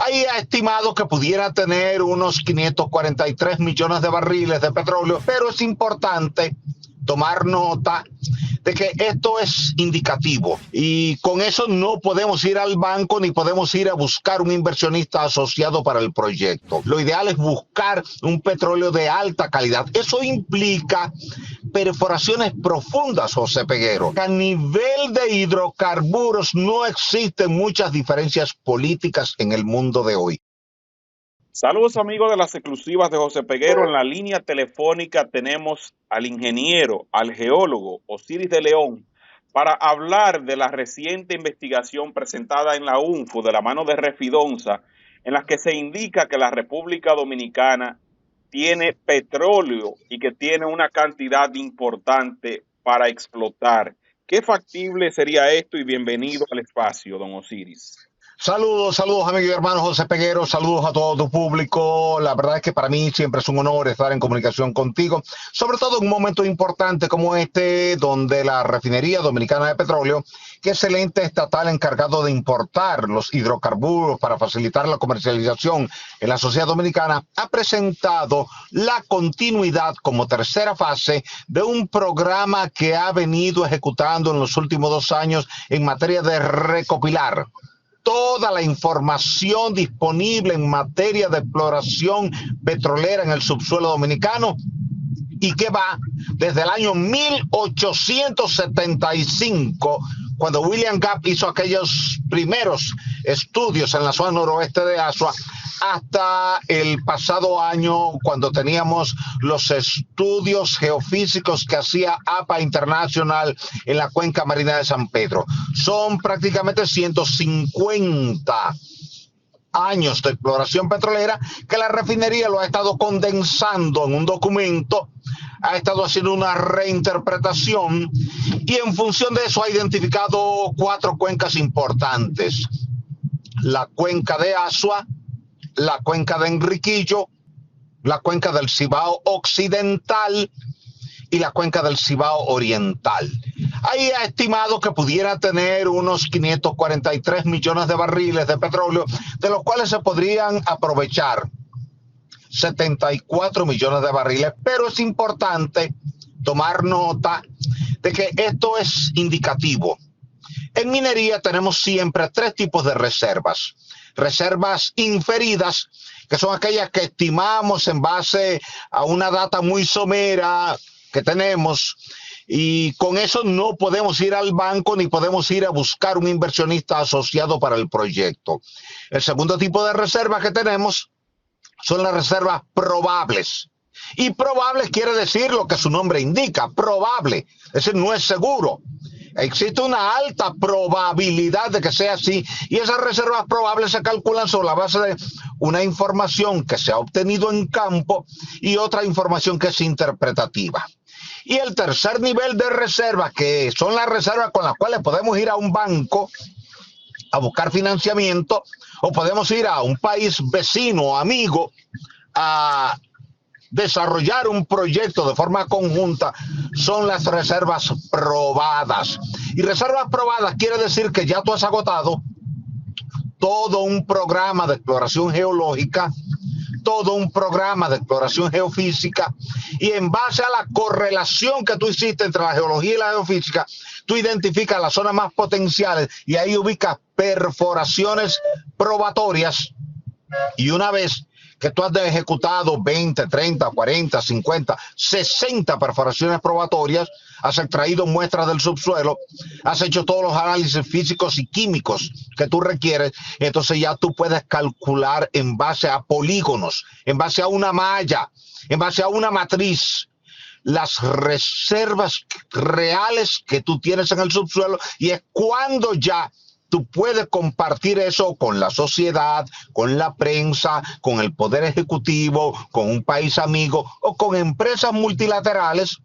Hay estimado que pudiera tener unos 543 millones de barriles de petróleo, pero es importante tomar nota de que esto es indicativo y con eso no podemos ir al banco ni podemos ir a buscar un inversionista asociado para el proyecto. Lo ideal es buscar un petróleo de alta calidad. Eso implica perforaciones profundas, José Peguero. A nivel de hidrocarburos no existen muchas diferencias políticas en el mundo de hoy. Saludos amigos de las exclusivas de José Peguero. En la línea telefónica tenemos al ingeniero, al geólogo Osiris de León para hablar de la reciente investigación presentada en la UNFO de la mano de Refidonza, en la que se indica que la República Dominicana tiene petróleo y que tiene una cantidad importante para explotar. ¿Qué factible sería esto? Y bienvenido al espacio, don Osiris. Saludos, amigo y hermano José Peguero, saludos a todo tu público. La verdad es que para mí siempre es un honor estar en comunicación contigo, sobre todo en un momento importante como este, donde la Refinería Dominicana de Petróleo, que es el ente estatal encargado de importar los hidrocarburos para facilitar la comercialización en la sociedad dominicana, ha presentado la continuidad como tercera fase de un programa que ha venido ejecutando en los últimos 2 años en materia de recopilar toda la información disponible en materia de exploración petrolera en el subsuelo dominicano y que va desde el año 1875, cuando William Gapp hizo aquellos primeros estudios en la zona noroeste de Asua, hasta el pasado año, cuando teníamos los estudios geofísicos que hacía APA Internacional en la cuenca marina de San Pedro. Son prácticamente 150 años de exploración petrolera que la refinería lo ha estado condensando en un documento, ha estado haciendo una reinterpretación y en función de eso ha identificado 4 cuencas importantes: la cuenca de Asua, la cuenca de Enriquillo, la cuenca del Cibao Occidental y la cuenca del Cibao Oriental. Ahí ha estimado que pudiera tener unos 543 millones de barriles de petróleo, de los cuales se podrían aprovechar 74 millones de barriles, pero es importante tomar nota de que esto es indicativo. En minería tenemos siempre 3 tipos de reservas. Reservas inferidas, que son aquellas que estimamos en base a una data muy somera que tenemos, y con eso no podemos ir al banco ni podemos ir a buscar un inversionista asociado para el proyecto. El segundo tipo de reservas que tenemos son las reservas probables. Y probables quiere decir lo que su nombre indica, probable, es decir, no es seguro. Existe una alta probabilidad de que sea así, y esas reservas probables se calculan sobre la base de una información que se ha obtenido en campo y otra información que es interpretativa. Y el tercer nivel de reservas, que son las reservas con las cuales podemos ir a un banco a buscar financiamiento, o podemos ir a un país vecino o amigo a desarrollar un proyecto de forma conjunta, son las reservas probadas. Y reservas probadas quiere decir que ya tú has agotado todo un programa de exploración geológica, todo un programa de exploración geofísica, y en base a la correlación que tú hiciste entre la geología y la geofísica, tú identificas las zonas más potenciales y ahí ubicas perforaciones probatorias. Y una vez que tú has ejecutado 20, 30, 40, 50, 60 perforaciones probatorias, has extraído muestras del subsuelo, has hecho todos los análisis físicos y químicos que tú requieres, entonces ya tú puedes calcular en base a polígonos, en base a una malla, en base a una matriz, las reservas reales que tú tienes en el subsuelo, y es cuando ya tú puedes compartir eso con la sociedad, con la prensa, con el poder ejecutivo, con un país amigo o con empresas multilaterales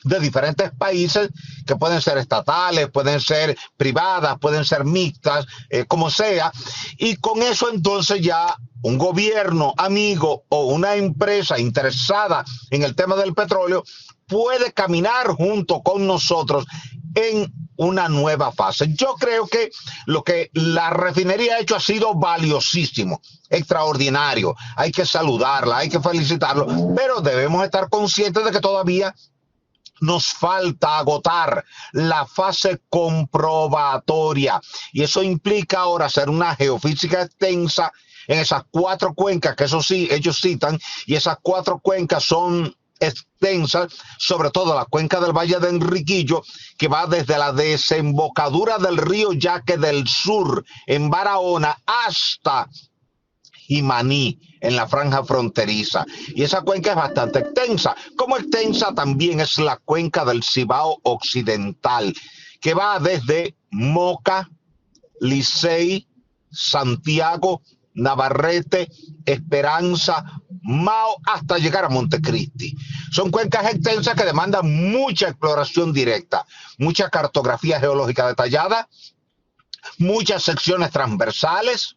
de diferentes países, que pueden ser estatales, pueden ser privadas, pueden ser mixtas, como sea. Y con eso entonces ya un gobierno amigo o una empresa interesada en el tema del petróleo puede caminar junto con nosotros en una nueva fase. Yo creo que lo que la refinería ha hecho ha sido valiosísimo, extraordinario. Hay que saludarla, hay que felicitarlo, pero debemos estar conscientes de que todavía nos falta agotar la fase comprobatoria y eso implica ahora hacer una geofísica extensa en esas 4 cuencas que eso sí ellos citan, y esas 4 cuencas son extensas, sobre todo la cuenca del Valle de Enriquillo, que va desde la desembocadura del río Yaque del Sur en Barahona hasta Jimaní, en la franja fronteriza. Y esa cuenca es bastante extensa. Como extensa también es la cuenca del Cibao Occidental, que va desde Moca, Licey, Santiago, Navarrete, Esperanza, Mao, hasta llegar a Montecristi. Son cuencas extensas que demandan mucha exploración directa, mucha cartografía geológica detallada, muchas secciones transversales,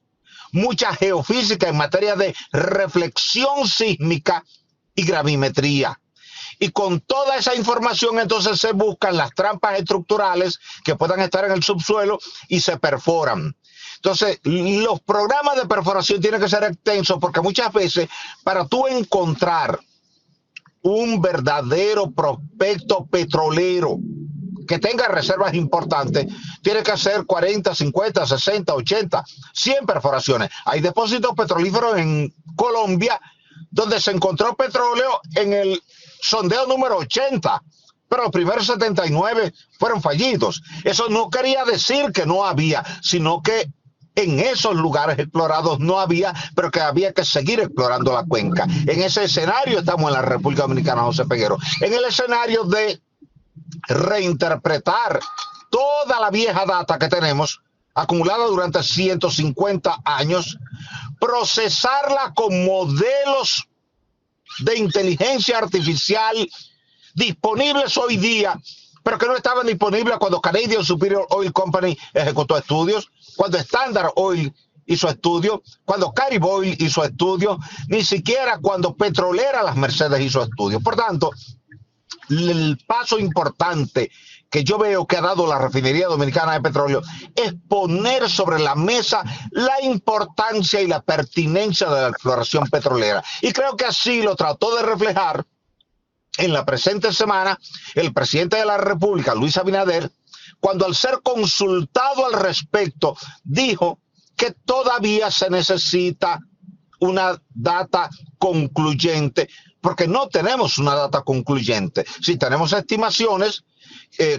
mucha geofísica en materia de reflexión sísmica y gravimetría. Y con toda esa información entonces se buscan las trampas estructurales que puedan estar en el subsuelo y se perforan. Entonces, los programas de perforación tienen que ser extensos porque muchas veces para tú encontrar un verdadero prospecto petrolero que tenga reservas importantes, tiene que hacer 40, 50, 60, 80, 100 perforaciones. Hay depósitos petrolíferos en Colombia donde se encontró petróleo en el sondeo número 80, pero los primeros 79 fueron fallidos. Eso no quería decir que no había, sino que en esos lugares explorados no había, pero que había que seguir explorando la cuenca. En ese escenario estamos en la República Dominicana, José Peguero, en el escenario de reinterpretar toda la vieja data que tenemos acumulada durante 150 años, procesarla con modelos de inteligencia artificial disponibles hoy día, pero que no estaban disponibles cuando Canadian Superior Oil Company ejecutó estudios, cuando Standard Oil hizo estudios, cuando Carib Oil hizo estudios, ni siquiera cuando Petrolera Las Mercedes hizo estudios. Por tanto, el paso importante que yo veo que ha dado la Refinería Dominicana de Petróleo es poner sobre la mesa la importancia y la pertinencia de la exploración petrolera. Y creo que así lo trató de reflejar en la presente semana el presidente de la República, Luis Abinader, cuando al ser consultado al respecto dijo que todavía se necesita una data concluyente, porque no tenemos una data concluyente. Sí tenemos estimaciones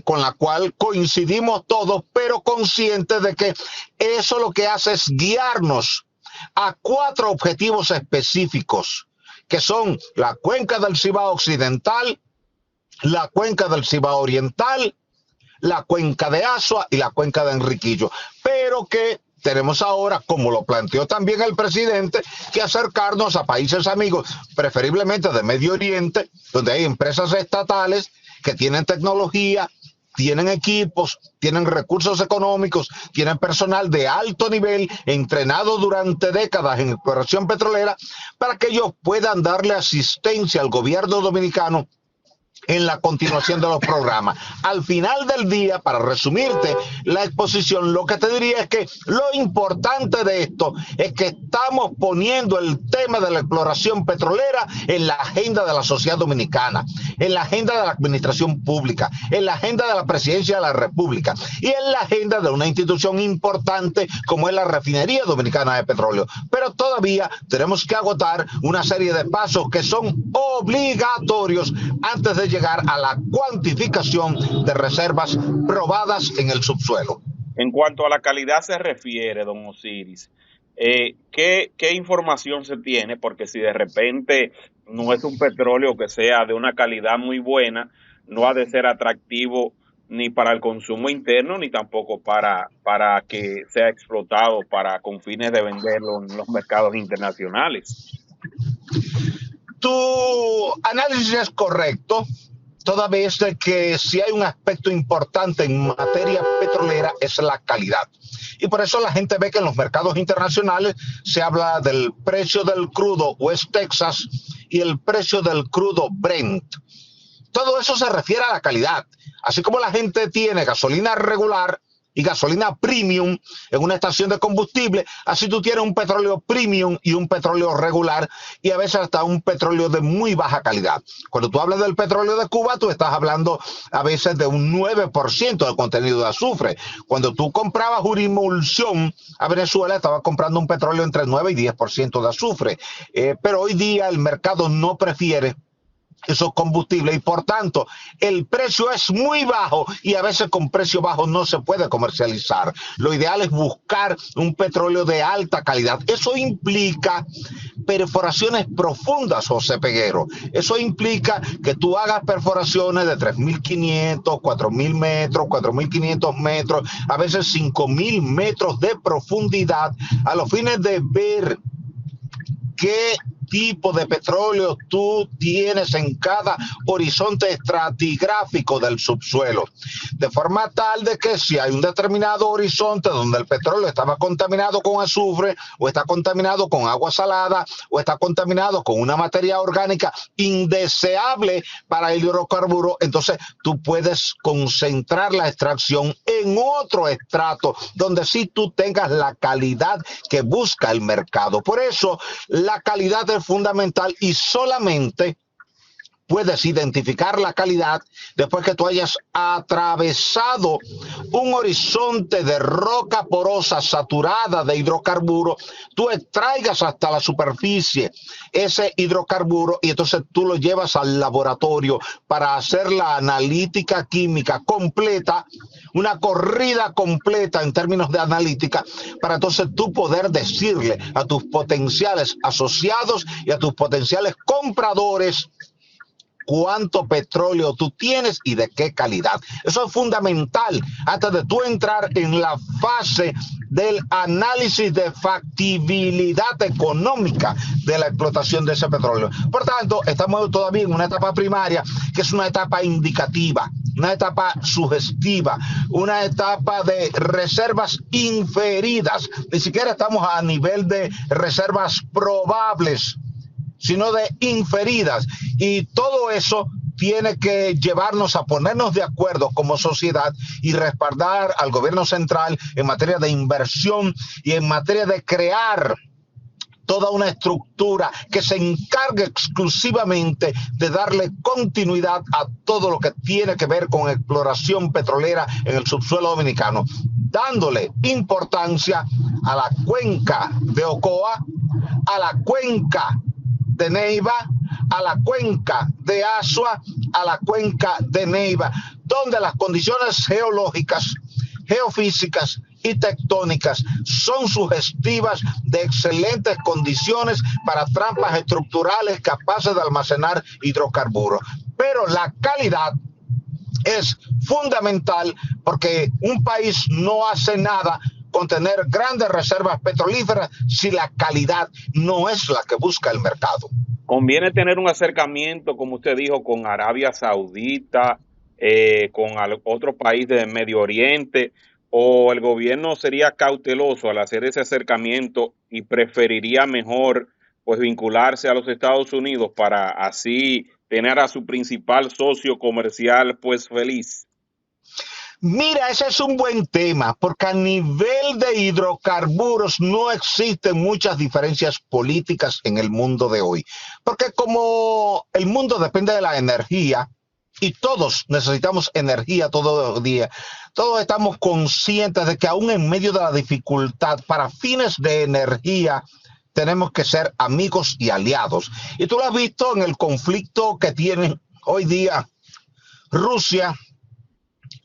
con la cual coincidimos todos, pero conscientes de que eso lo que hace es guiarnos a 4 objetivos específicos, que son la cuenca del Cibao Occidental, la cuenca del Cibao Oriental, la cuenca de Asua y la cuenca de Enriquillo, pero que tenemos ahora, como lo planteó también el presidente, que acercarnos a países amigos, preferiblemente de Medio Oriente, donde hay empresas estatales que tienen tecnología, tienen equipos, tienen recursos económicos, tienen personal de alto nivel, entrenado durante décadas en exploración petrolera, para que ellos puedan darle asistencia al gobierno dominicano en la continuación de los programas. Al final del día, para resumirte la exposición, lo que te diría es que lo importante de esto es que estamos poniendo el tema de la exploración petrolera en la agenda de la sociedad dominicana, en la agenda de la administración pública, en la agenda de la presidencia de la República y en la agenda de una institución importante como es la Refinería Dominicana de Petróleo. Pero todavía tenemos que agotar una serie de pasos que son obligatorios antes de llegar a la cuantificación de reservas probadas en el subsuelo. En cuanto a la calidad se refiere, don Osiris, ¿qué información se tiene? Porque si de repente no es un petróleo que sea de una calidad muy buena, no ha de ser atractivo ni para el consumo interno, ni tampoco para que sea explotado con fines de venderlo en los mercados internacionales. Tu análisis es correcto, toda vez de que si hay un aspecto importante en materia petrolera es la calidad. Y por eso la gente ve que en los mercados internacionales se habla del precio del crudo West Texas y el precio del crudo Brent. Todo eso se refiere a la calidad. Así como la gente tiene gasolina regular y gasolina premium en una estación de combustible, así tú tienes un petróleo premium y un petróleo regular y a veces hasta un petróleo de muy baja calidad. Cuando tú hablas del petróleo de Cuba, tú estás hablando a veces de un 9% de contenido de azufre. Cuando tú comprabas una emulsión a Venezuela, estabas comprando un petróleo entre 9 y 10% de azufre. Pero hoy día el mercado no prefiere esos combustibles y por tanto el precio es muy bajo y a veces con precio bajo no se puede comercializar. Lo ideal es buscar un petróleo de alta calidad. Eso implica perforaciones profundas, José Peguero. Eso implica que tú hagas perforaciones de 3.500, 4.000 metros, 4.500 metros, a veces 5.000 metros de profundidad a los fines de ver qué tipo de petróleo tú tienes en cada horizonte estratigráfico del subsuelo, de forma tal de que si hay un determinado horizonte donde el petróleo estaba contaminado con azufre o está contaminado con agua salada o está contaminado con una materia orgánica indeseable para el hidrocarburo, entonces tú puedes concentrar la extracción en otro estrato donde sí tú tengas la calidad que busca el mercado. Por eso la calidad es fundamental y solamente puedes identificar la calidad después que tú hayas atravesado un horizonte de roca porosa saturada de hidrocarburo, tú extraigas hasta la superficie ese hidrocarburo y entonces tú lo llevas al laboratorio para hacer la analítica química completa, una corrida completa en términos de analítica, para entonces tú poder decirle a tus potenciales asociados y a tus potenciales compradores cuánto petróleo tú tienes y de qué calidad. Eso es fundamental antes de tú entrar en la fase del análisis de factibilidad económica de la explotación de ese petróleo. Por tanto, estamos todavía en una etapa primaria, que es una etapa indicativa, una etapa sugestiva, una etapa de reservas inferidas. Ni siquiera estamos a nivel de reservas probables, sino de inferidas. Y todo eso tiene que llevarnos a ponernos de acuerdo como sociedad y respaldar al gobierno central en materia de inversión y en materia de crear toda una estructura que se encargue exclusivamente de darle continuidad a todo lo que tiene que ver con exploración petrolera en el subsuelo dominicano, dándole importancia a la cuenca de Ocoa, a la cuenca de Neiva, a la cuenca de Asua, a la cuenca de Neiva, donde las condiciones geológicas, geofísicas y tectónicas son sugestivas de excelentes condiciones para trampas estructurales capaces de almacenar hidrocarburos. Pero la calidad es fundamental porque un país no hace nada con tener grandes reservas petrolíferas si la calidad no es la que busca el mercado. Conviene tener un acercamiento, como usted dijo, con Arabia Saudita, con otro país del Medio Oriente, o el gobierno sería cauteloso al hacer ese acercamiento y preferiría mejor pues vincularse a los Estados Unidos para así tener a su principal socio comercial pues feliz. Mira, ese es un buen tema, porque a nivel de hidrocarburos no existen muchas diferencias políticas en el mundo de hoy, porque como el mundo depende de la energía, y todos necesitamos energía todo el día, todos estamos conscientes de que aún en medio de la dificultad, para fines de energía, tenemos que ser amigos y aliados. Y tú lo has visto en el conflicto que tienen hoy día Rusia,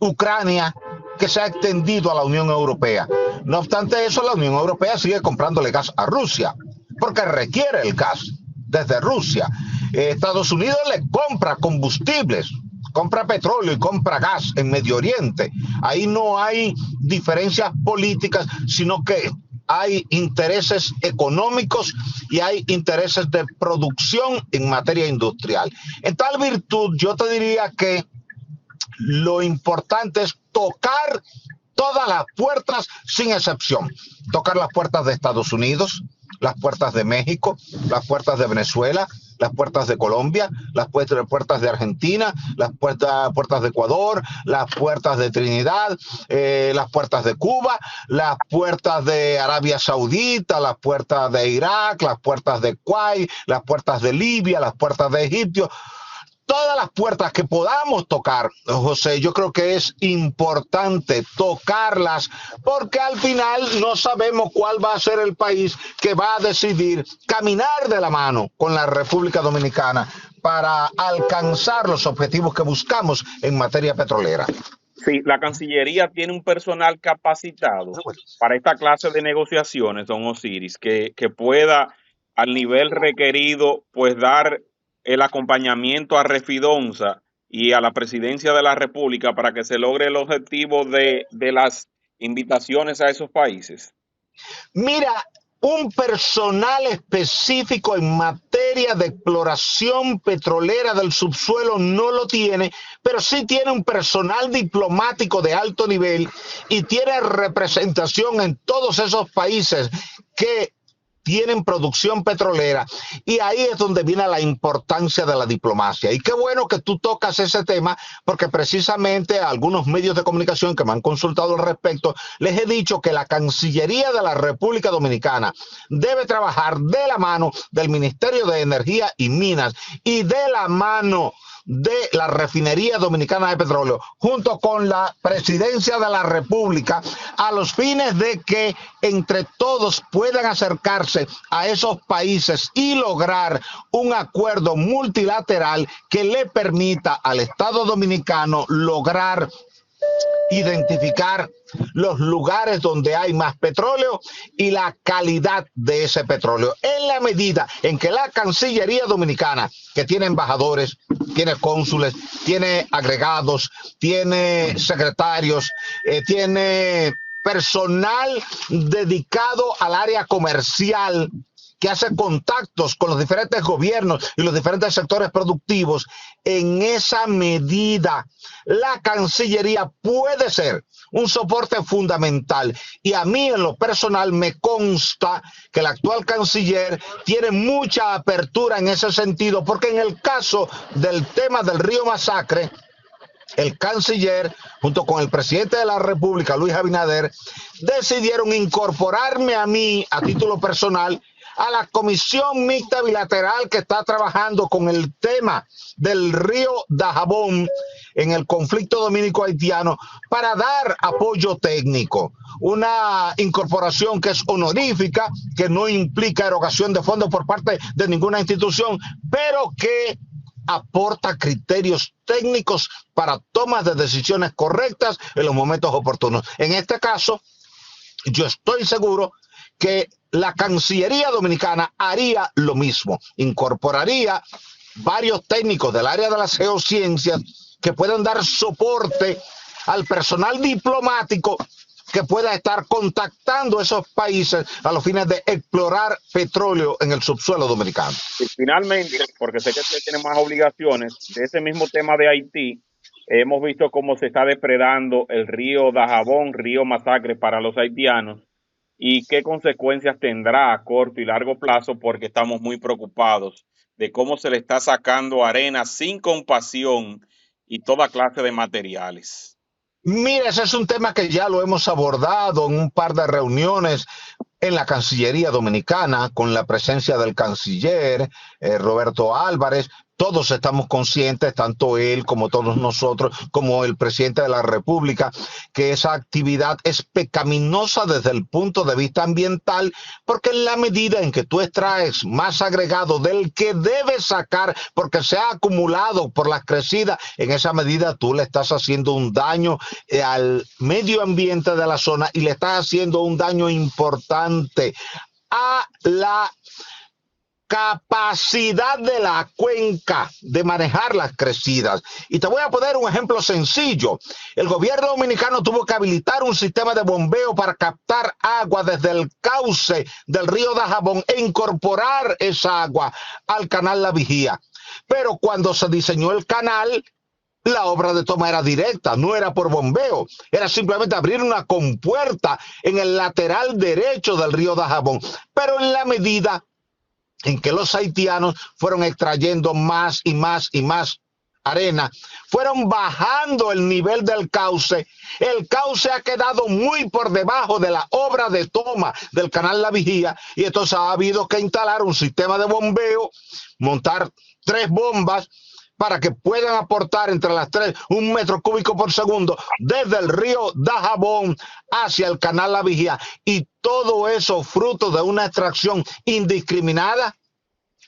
Ucrania, que se ha extendido a la Unión Europea. No obstante eso, la Unión Europea sigue comprándole gas a Rusia, porque requiere el gas desde Rusia. Estados Unidos le compra combustibles, compra petróleo y compra gas en Medio Oriente. Ahí no hay diferencias políticas, sino que hay intereses económicos y hay intereses de producción en materia industrial. En tal virtud, yo te diría que lo importante es tocar todas las puertas sin excepción. Tocar las puertas de Estados Unidos, las puertas de México, las puertas de Venezuela, las puertas de Colombia, las puertas de Argentina, las puertas de Ecuador, las puertas de Trinidad, las puertas de Cuba, las puertas de Arabia Saudita, las puertas de Irak, las puertas de Kuwait, las puertas de Libia, las puertas de Egipto. Todas las puertas que podamos tocar, José, yo creo que es importante tocarlas porque al final no sabemos cuál va a ser el país que va a decidir caminar de la mano con la República Dominicana para alcanzar los objetivos que buscamos en materia petrolera. Sí, la Cancillería tiene un personal capacitado para esta clase de negociaciones, don Osiris, que pueda al nivel requerido, pues dar el acompañamiento a Refidonza y a la Presidencia de la República para que se logre el objetivo de las invitaciones a esos países. Mira, un personal específico en materia de exploración petrolera del subsuelo no lo tiene, pero sí tiene un personal diplomático de alto nivel y tiene representación en todos esos países que tienen producción petrolera, y ahí es donde viene la importancia de la diplomacia. Y qué bueno que tú tocas ese tema, porque precisamente a algunos medios de comunicación que me han consultado al respecto, les he dicho que la Cancillería de la República Dominicana debe trabajar de la mano del Ministerio de Energía y Minas y de la mano de la Refinería Dominicana de Petróleo, junto con la Presidencia de la República, a los fines de que entre todos puedan acercarse a esos países y lograr un acuerdo multilateral que le permita al Estado dominicano lograr identificar los lugares donde hay más petróleo y la calidad de ese petróleo. En la medida en que la Cancillería Dominicana, que tiene embajadores, tiene cónsules, tiene agregados, tiene secretarios, tiene personal dedicado al área comercial, que hace contactos con los diferentes gobiernos y los diferentes sectores productivos, en esa medida la Cancillería puede ser un soporte fundamental. Y a mí en lo personal me consta que el actual canciller tiene mucha apertura en ese sentido, porque en el caso del tema del Río Masacre, el canciller, junto con el presidente de la República, Luis Abinader, decidieron incorporarme a mí, a título personal, a la comisión mixta bilateral que está trabajando con el tema del río Dajabón en el conflicto dominico-haitiano para dar apoyo técnico. Una incorporación que es honorífica, que no implica erogación de fondos por parte de ninguna institución, pero que aporta criterios técnicos para tomas de decisiones correctas en los momentos oportunos. En este caso, yo estoy seguro que la Cancillería Dominicana haría lo mismo, incorporaría varios técnicos del área de las geociencias que puedan dar soporte al personal diplomático que pueda estar contactando esos países a los fines de explorar petróleo en el subsuelo dominicano. Y finalmente, porque sé que usted tiene más obligaciones, de ese mismo tema de Haití, hemos visto cómo se está depredando el río Dajabón, río Masacre para los haitianos, y qué consecuencias tendrá a corto y largo plazo, porque estamos muy preocupados de cómo se le está sacando arena sin compasión y toda clase de materiales. Mira, ese es un tema que ya lo hemos abordado en un par de reuniones en la Cancillería Dominicana, con la presencia del canciller Roberto Álvarez. Todos estamos conscientes, tanto él como todos nosotros, como el presidente de la República, que esa actividad es pecaminosa desde el punto de vista ambiental, porque en la medida en que tú extraes más agregado del que debes sacar, porque se ha acumulado por las crecidas, en esa medida tú le estás haciendo un daño al medio ambiente de la zona y le estás haciendo un daño importante a la capacidad de la cuenca de manejar las crecidas. Y te voy a poner un ejemplo sencillo. El gobierno dominicano tuvo que habilitar un sistema de bombeo para captar agua desde el cauce del río Dajabón e incorporar esa agua al canal La Vigía. Pero cuando se diseñó el canal, La obra de toma era directa, no era por bombeo, era simplemente abrir una compuerta en el lateral derecho del río Dajabón. Pero en la medida en que los haitianos fueron extrayendo más y más y más arena, fueron bajando el nivel del cauce. El cauce ha quedado muy por debajo de la obra de toma del canal La Vigía, y entonces ha habido que instalar un sistema de bombeo, montar 3 bombas para que puedan aportar entre las 3 1 metro cúbico por segundo desde el río Dajabón hacia el canal La Vigía, y todo eso fruto de una extracción indiscriminada,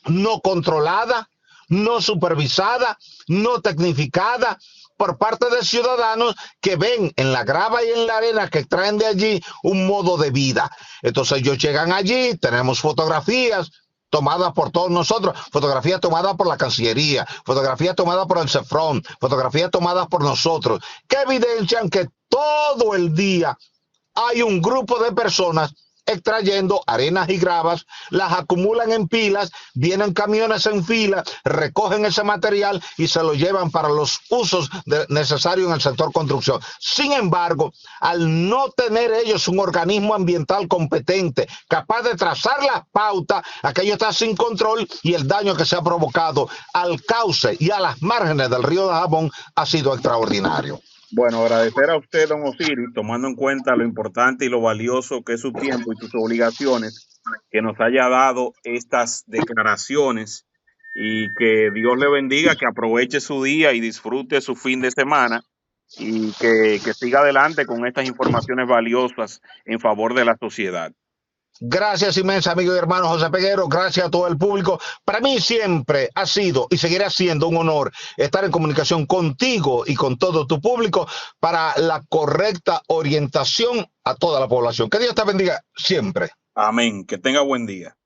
no controlada, no supervisada, no tecnificada, por parte de ciudadanos que ven en la grava y en la arena que extraen de allí un modo de vida. Entonces ellos llegan allí, tenemos fotografías tomadas por todos nosotros, fotografías tomadas por la Cancillería, fotografías tomadas por el CEFRON, fotografías tomadas por nosotros, que evidencian que todo el día hay un grupo de personas extrayendo arenas y gravas, las acumulan en pilas, vienen camiones en fila, recogen ese material y se lo llevan para los usos necesarios en el sector construcción. Sin embargo, al no tener ellos un organismo ambiental competente, capaz de trazar las pautas, aquello está sin control, y el daño que se ha provocado al cauce y a las márgenes del río Dajabón ha sido extraordinario. Bueno, agradecer a usted, don Osiris, tomando en cuenta lo importante y lo valioso que es su tiempo y sus obligaciones, que nos haya dado estas declaraciones, y que Dios le bendiga, que aproveche su día y disfrute su fin de semana, y que siga adelante con estas informaciones valiosas en favor de la sociedad. Gracias inmensa, amigo y hermano José Peguero. Gracias a todo el público. Para mí siempre ha sido y seguirá siendo un honor estar en comunicación contigo y con todo tu público para la correcta orientación a toda la población. Que Dios te bendiga siempre. Amén. Que tenga buen día.